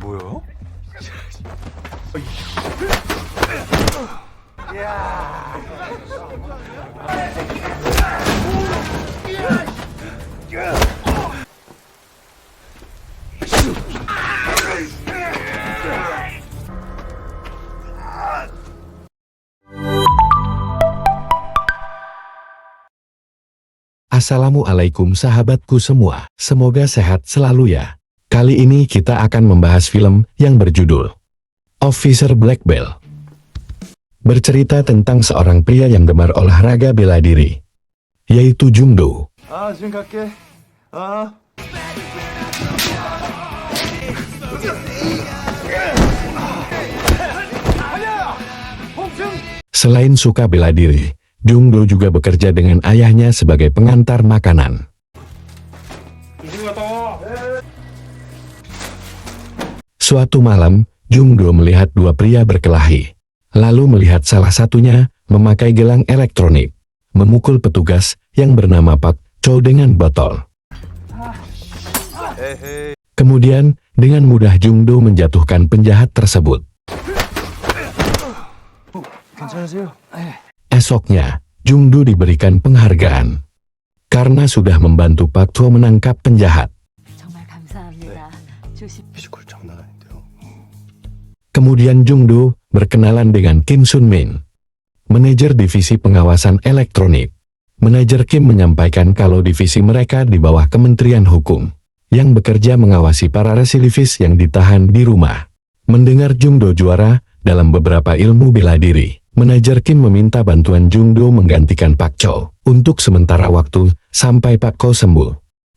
뭐야? Assalamualaikum sahabatku semua, semoga sehat selalu ya. Kali ini kita akan membahas film yang berjudul Officer Black Belt. Bercerita tentang seorang pria yang gemar olahraga bela diri, yaitu Jung Do. 지금 갈게. Selain suka bela diri, Jung Do juga bekerja dengan ayahnya sebagai pengantar makanan. Suatu malam, Jung Do melihat dua pria berkelahi. Lalu melihat salah satunya memakai gelang elektronik, memukul petugas yang bernama Pak Chow dengan botol. Kemudian, dengan mudah Jung Do menjatuhkan penjahat tersebut. 괜찮으세요? Esoknya, Jung Do diberikan penghargaan karena sudah membantu Pak Chow menangkap penjahat. 정말 감사합니다. 조심. 피지컬 장난 아닌데요. Kemudian Jung Do berkenalan dengan Kim Sun Min, manajer divisi pengawasan elektronik. Manajer Kim menyampaikan kalau divisi mereka di bawah Kementerian Hukum, yang bekerja mengawasi para residivis yang ditahan di rumah. Mendengar Jung Do juara dalam beberapa ilmu bela diri, manajer Kim meminta bantuan Jung Do menggantikan Pak Chow untuk sementara waktu sampai Pak Chow sembuh.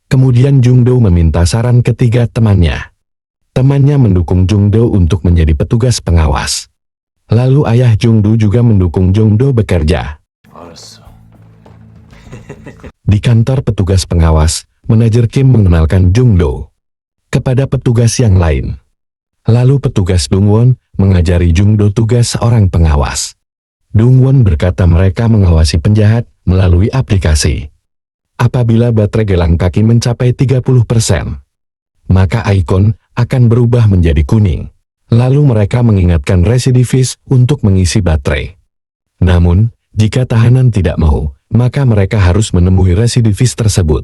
Kemudian Jung Do meminta saran ketiga temannya. Temannya mendukung Jung Do untuk menjadi petugas pengawas. Lalu ayah Jung Do juga mendukung Jung Do bekerja. 알았어. Di kantor petugas pengawas, manajer Kim mengenalkan Jung Do kepada petugas yang lain. Lalu petugas Dung Won mengajari Jung Do tugas seorang pengawas. Dung Won berkata mereka mengawasi penjahat melalui aplikasi. Apabila baterai gelang kaki mencapai 30%, maka ikon akan berubah menjadi kuning. Lalu mereka mengingatkan residivis untuk mengisi baterai. Namun, jika tahanan tidak mau, maka mereka harus menemui residivis tersebut.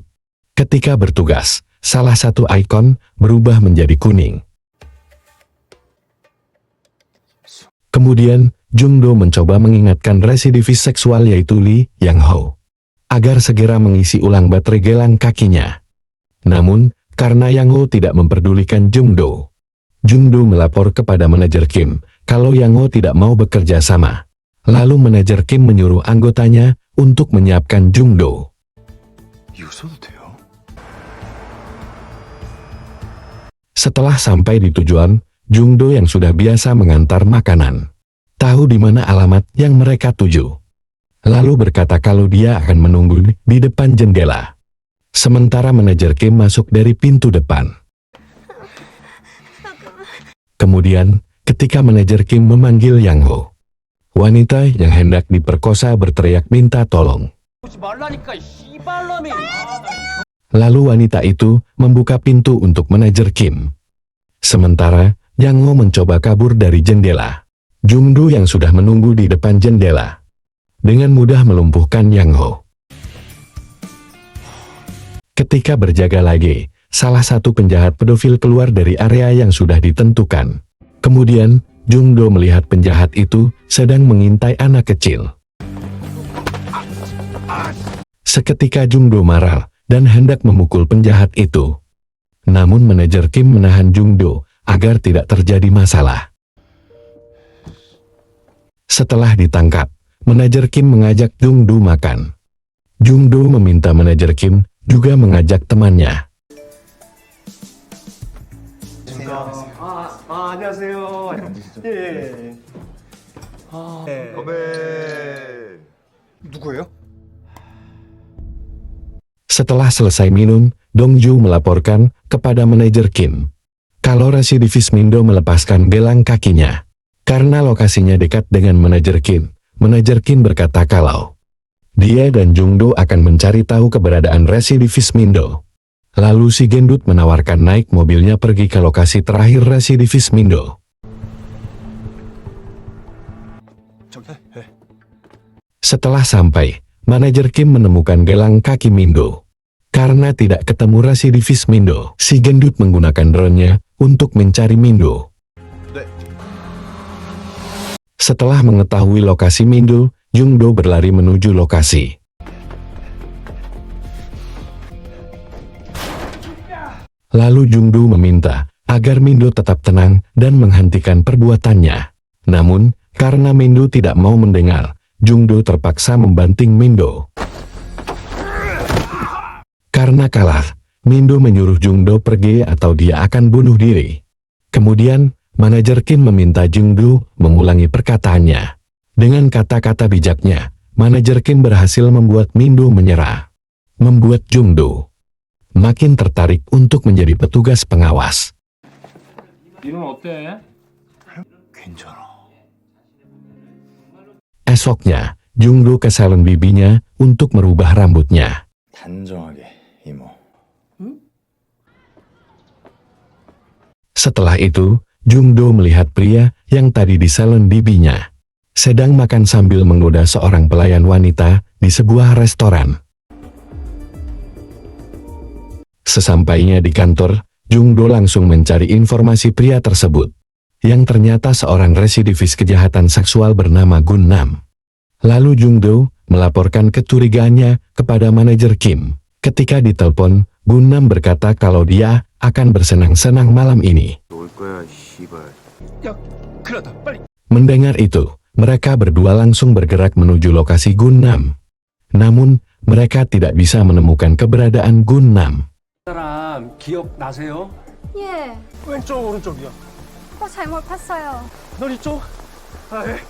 Ketika bertugas, salah satu ikon berubah menjadi kuning. Kemudian, Jung Do mencoba mengingatkan residivis seksual yaitu Lee Yang Ho, agar segera mengisi ulang baterai gelang kakinya. Namun, karena Yang Ho tidak memperdulikan Jung Do melapor kepada manajer Kim kalau Yang Ho tidak mau bekerja sama. Lalu manajer Kim menyuruh anggotanya untuk menyiapkan Jung Do. 이거 써도 돼요? Setelah sampai di tujuan, Jung Do yang sudah biasa mengantar makanan tahu di mana alamat yang mereka tuju. Lalu berkata kalau dia akan menunggu di depan jendela. Sementara manajer Kim masuk dari pintu depan. Kemudian, ketika manajer Kim memanggil Yang Ho, wanita yang hendak diperkosa berteriak minta tolong. Lalu wanita itu membuka pintu untuk manajer Kim. Sementara, Yang Ho mencoba kabur dari jendela. Jung Do yang sudah menunggu di depan jendela dengan mudah melumpuhkan Yang Ho. Ketika berjaga lagi, salah satu penjahat pedofil keluar dari area yang sudah ditentukan. Kemudian, Jung Do melihat penjahat itu sedang mengintai anak kecil. Seketika Jung Do marah dan hendak memukul penjahat itu. Namun manajer Kim menahan Jung Do agar tidak terjadi masalah. Setelah ditangkap, manajer Kim mengajak Jung Do makan. Jung Do meminta manajer Kim juga mengajak temannya. 안녕하세요. 예. 누구예요? Setelah selesai minum, Dongju melaporkan kepada manajer Kim kalau residivis Mindo melepaskan gelang kakinya. Karena lokasinya dekat dengan manajer Kim berkata kalau dia dan Jung Do akan mencari tahu keberadaan residivis Mindo. Lalu si gendut menawarkan naik mobilnya pergi ke lokasi terakhir residivis Mindo. Setelah sampai, manajer Kim menemukan gelang kaki Mindo. Karena tidak ketemu residivis Mindo, si gendut menggunakan drone-nya untuk mencari Mindo. Setelah mengetahui lokasi Mindo, Jungdo berlari menuju lokasi. Lalu Jungdo meminta agar Mindo tetap tenang dan menghentikan perbuatannya. Namun, karena Mindo tidak mau mendengar, Jungdo terpaksa membanting Mindo. Karena kalah, Mindo menyuruh Jungdo pergi atau dia akan bunuh diri. Kemudian, manajer Kim meminta Jungdo mengulangi perkataannya. Dengan kata-kata bijaknya, manajer Kim berhasil membuat Mindo menyerah. Membuat Jungdo makin tertarik untuk menjadi petugas pengawas. 괜찮아. Esoknya, Jungdo ke salon bibinya untuk merubah rambutnya. 단정하게, 이모. Setelah itu, Jungdo melihat pria yang tadi di salon bibinya sedang makan sambil menggoda seorang pelayan wanita di sebuah restoran. Sesampainya di kantor, Jungdo langsung mencari informasi pria tersebut, yang ternyata seorang residivis kejahatan seksual bernama Gun Nam. Lalu Jungdo melaporkan kecurigaannya kepada manajer Kim. Ketika ditelepon, Gun Nam berkata kalau dia akan bersenang-senang malam ini. 올 거야, 씨발. 야, 큰일 났다. 빨리. Mendengar itu, mereka berdua langsung bergerak menuju lokasi Gun Nam. Namun, mereka tidak bisa menemukan keberadaan Gun Nam. 사람 기억나세요? 예, 왼쪽, 오른쪽이야. 잘못 봤어요. 넌 이쪽? 아, 예.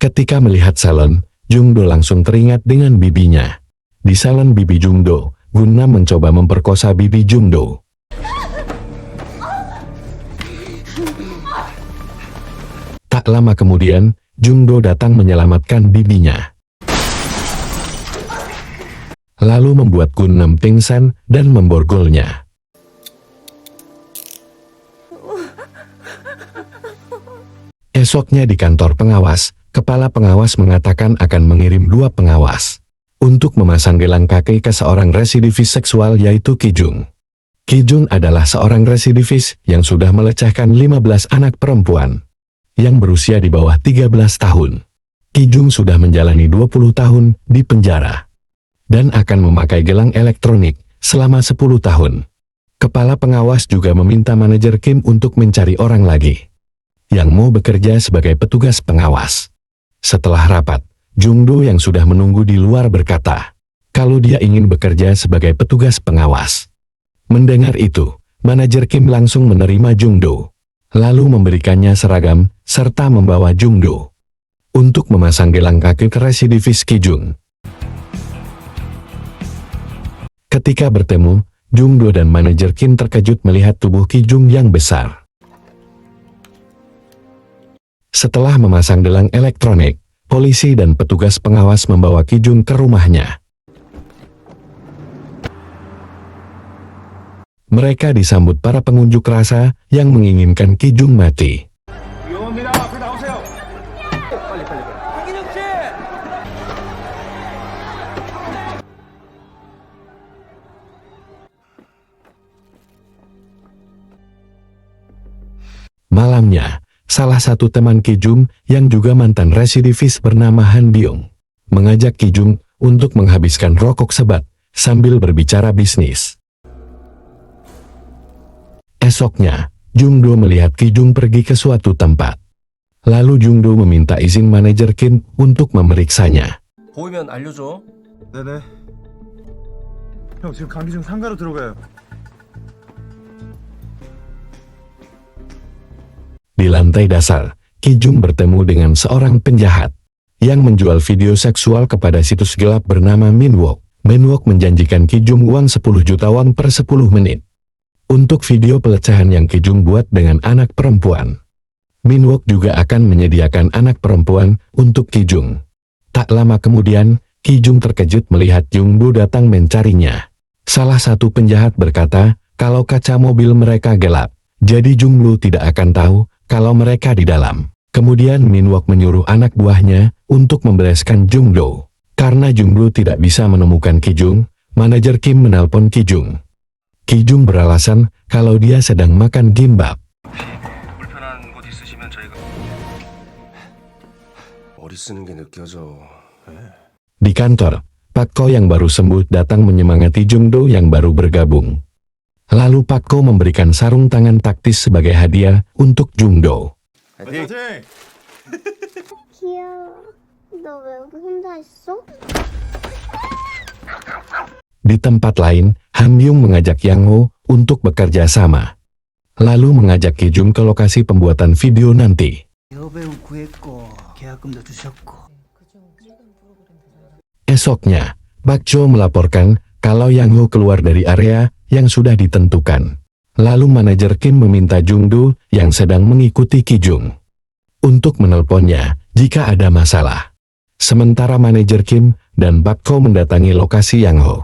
Ketika melihat salon, Jungdo langsung teringat dengan bibinya. Di salon bibi Jungdo, Gun Nam mencoba memperkosa bibi Jungdo. Tak lama kemudian, Jungdo datang menyelamatkan bibinya. Lalu membuat Gun Nam pingsan dan memborgolnya. Esoknya di kantor pengawas, kepala pengawas mengatakan akan mengirim 2 pengawas untuk memasang gelang kaki ke seorang residivis seksual yaitu Kijung. Kijung adalah seorang residivis yang sudah melecehkan 15 anak perempuan yang berusia di bawah 13 tahun. Kijung sudah menjalani 20 tahun di penjara dan akan memakai gelang elektronik selama 10 tahun. Kepala pengawas juga meminta manajer Kim untuk mencari orang lagi yang mau bekerja sebagai petugas pengawas. Setelah rapat, Jungdo yang sudah menunggu di luar berkata kalau dia ingin bekerja sebagai petugas pengawas. Mendengar itu, manajer Kim langsung menerima Jungdo, lalu memberikannya seragam serta membawa Jungdo untuk memasang gelang kaki ke residivis Kijung. Ketika bertemu, Jungdo dan manajer Kim terkejut melihat tubuh Kijung yang besar. Setelah memasang gelang elektronik, polisi dan petugas pengawas membawa Kijung ke rumahnya. Mereka disambut para pengunjuk rasa yang menginginkan Kijung mati. Malamnya, salah satu teman Kijung yang juga mantan residivis bernama Han Byung mengajak Kijung untuk menghabiskan rokok sebat sambil berbicara bisnis. Esoknya, Jungdo melihat Kijung pergi ke suatu tempat. Lalu Jungdo meminta izin manajer Kim untuk memeriksanya. 보이면 알려줘. 네네. 형, 지금 감기 중 상가로 들어가요. Di lantai dasar, Kijung bertemu dengan seorang penjahat yang menjual video seksual kepada situs gelap bernama Minwok. Minwok menjanjikan Kijung uang 10 juta won per 10 menit untuk video pelecehan yang Kijung buat dengan anak perempuan. Minwok juga akan menyediakan anak perempuan untuk Kijung. Tak lama kemudian, Ki Jung terkejut melihat Jung Do datang mencarinya. Salah satu penjahat berkata, kalau kaca mobil mereka gelap, jadi Jung Do tidak akan tahu kalau mereka di dalam. Kemudian Min Wok menyuruh anak buahnya untuk membereskan Jung Do. Karena Jung Do tidak bisa menemukan Ki Jung, manajer Kim menelpon Ki Jung. Ki Jung beralasan kalau dia sedang makan gimbap. 불편한 곳 있으시면 저희가 머리 쓰는 게 느껴져. Di kantor, Pak Ko yang baru sembuh datang menyemangati Jung Do yang baru bergabung. Lalu Pak Ko memberikan sarung tangan taktis sebagai hadiah untuk Jung Do. 파이팅! 귀여워. 너 왜 여기 혼자 있어? Di tempat lain, Han Byung mengajak Yang Ho untuk bekerja sama. Lalu mengajak Ki Jung ke lokasi pembuatan video nanti. 여배우 구했고 계약금도 주셨고 Esoknya, Pak Cho melaporkan kalau Yang Ho keluar dari area yang sudah ditentukan. Lalu manajer Kim meminta Jung Do yang sedang mengikuti Ki Jung untuk menelponnya jika ada masalah. Sementara manajer Kim dan Pak Ko mendatangi lokasi Yang Ho.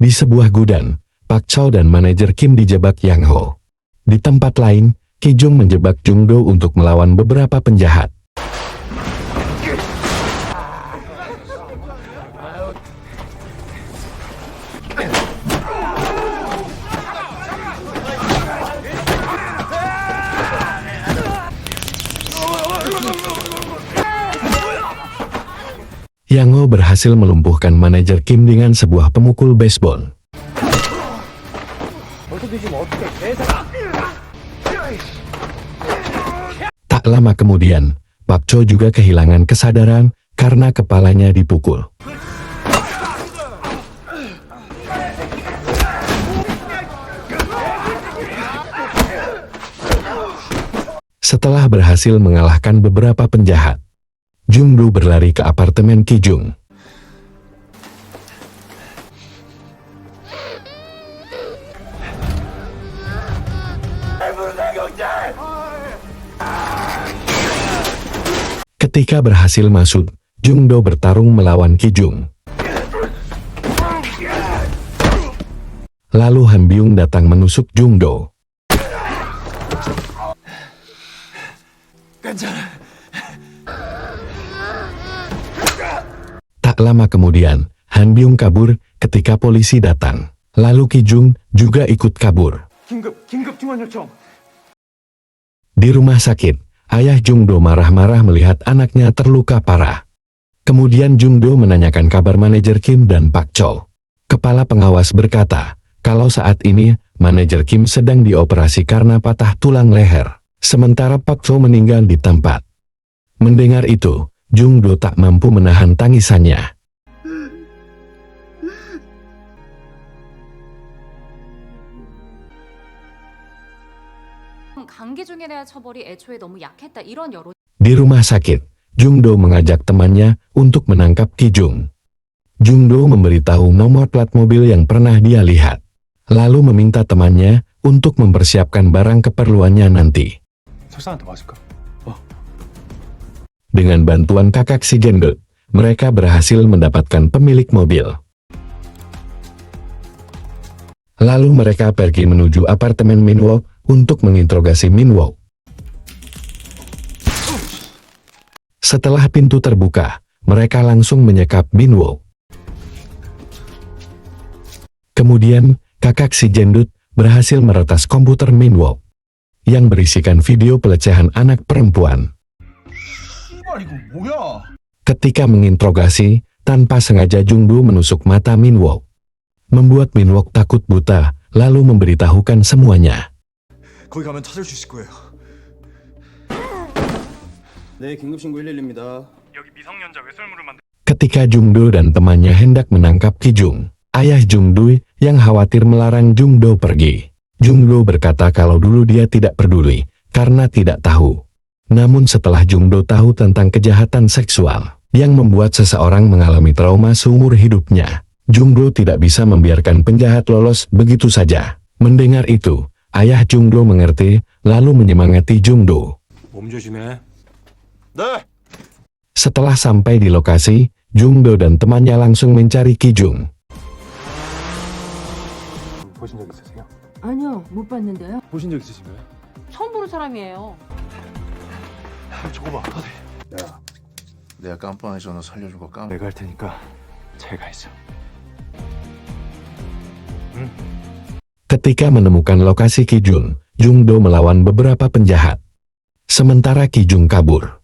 Di sebuah gudang, Pak Chow dan manajer Kim dijebak Yang Ho. Di tempat lain, Ki Jung menjebak Jung Do untuk melawan beberapa penjahat. Yang Ho berhasil melumpuhkan manajer Kim dengan sebuah pemukul baseball. Tak lama kemudian, Pak Cho juga kehilangan kesadaran karena kepalanya dipukul. Setelah berhasil mengalahkan beberapa penjahat, Jung Do berlari ke apartemen Ki Jung. Ketika berhasil masuk, Jung Do bertarung melawan Ki Jung. Lalu Han Byung datang menusuk Jung Do. Tak lama kemudian, Han Byung kabur ketika polisi datang. Lalu Ki Jung juga ikut kabur. 긴급 중환 요청. Di rumah sakit, ayah Jung Do marah-marah melihat anaknya terluka parah. Kemudian Jung Do menanyakan kabar manajer Kim dan Pak Chow. Kepala pengawas berkata, kalau saat ini, manajer Kim sedang dioperasi karena patah tulang leher. Sementara Pak Chow meninggal di tempat. Mendengar itu, Jung Do tak mampu menahan tangisannya. 강기중에 대한 처벌이 애초에 너무 약했다 이런 여론. Di rumah sakit, Jung Do mengajak temannya untuk menangkap Ki Jung. Jung Do memberitahu nomor plat mobil yang pernah dia lihat. Lalu meminta temannya untuk mempersiapkan barang keperluannya nanti. 설사한테 맞을까? Dengan bantuan kakak si Gendut, mereka berhasil mendapatkan pemilik mobil. Lalu mereka pergi menuju apartemen Min Wok untuk menginterogasi Min Wok. Setelah pintu terbuka, mereka langsung menyekap Min Wok. Kemudian, kakak si Gendut berhasil meretas komputer Min Wok yang berisikan video pelecehan anak perempuan. 이거 뭐야? Ketika menginterogasi, tanpa sengaja Jung Do menusuk mata Min Wok, membuat Min Wok takut buta, lalu memberitahukan semuanya. 거기 가면 찾을 수 있을 거예요. 네, 긴급 신고 112입니다. 여기 미성년자 외설물을 만든. Ketika Jung Do dan temannya hendak menangkap Ki Jung, ayah Jung Do yang khawatir melarang Jung Do pergi. Jung Do berkata kalau dulu dia tidak peduli, karena tidak tahu. Namun setelah Jung Do tahu tentang kejahatan seksual, yang membuat seseorang mengalami trauma seumur hidupnya, Jung Do tidak bisa membiarkan penjahat lolos begitu saja. Mendengar itu, ayah Jung Do mengerti lalu menyemangati Jungdo. 몸 조심해. 네. Setelah sampai di lokasi, Jungdo dan temannya langsung mencari Kijung. 보신 적 있으세요? 아니요, 못 봤는데요. 보신 적 있으신가요? 처음 보는 사람이에요. 저거 봐. 야, 내가 깜빵에 전화 살려주고 내가 할 테니까 잘 가 있어. Ketika menemukan lokasi Kijung, Jungdo melawan beberapa penjahat. Sementara Kijung kabur.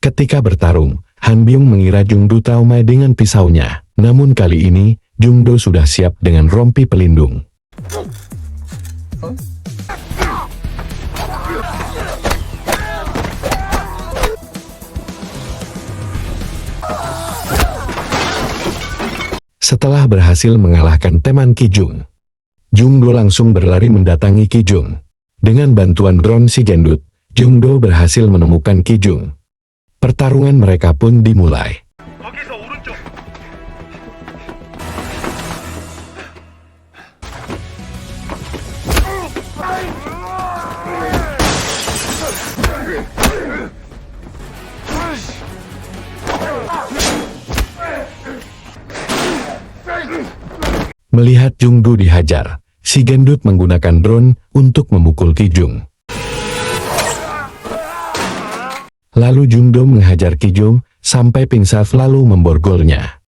Ketika bertarung, Han Byung mengira Jungdo trauma dengan pisaunya. Namun kali ini, Jungdo sudah siap dengan rompi pelindung. Setelah berhasil mengalahkan teman Kijung, Jungdo langsung berlari mendatangi Kijung. Dengan bantuan drone si gendut, Jungdo berhasil menemukan Kijung. Pertarungan mereka pun dimulai. Melihat Jungdo dihajar, si gendut menggunakan drone untuk memukul Kijung. Lalu Jungdo menghajar Kijung sampai pingsan lalu memborgolnya.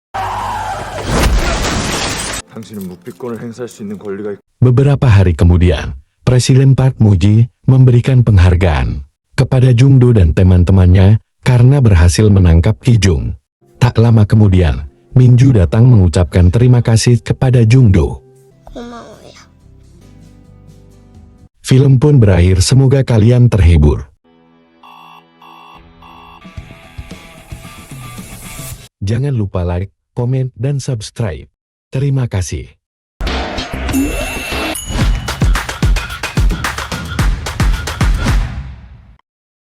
당신은 묵비권을 행사할 수 있는 권리가 Beberapa hari kemudian, Presiden Park Muji memberikan penghargaan kepada Jungdo dan teman-temannya karena berhasil menangkap Kijung. Tak lama kemudian, Minju datang mengucapkan terima kasih kepada Jungdo. 고마워요. Film pun berakhir, semoga kalian terhibur. Jangan lupa like, komen, dan subscribe. Terima kasih.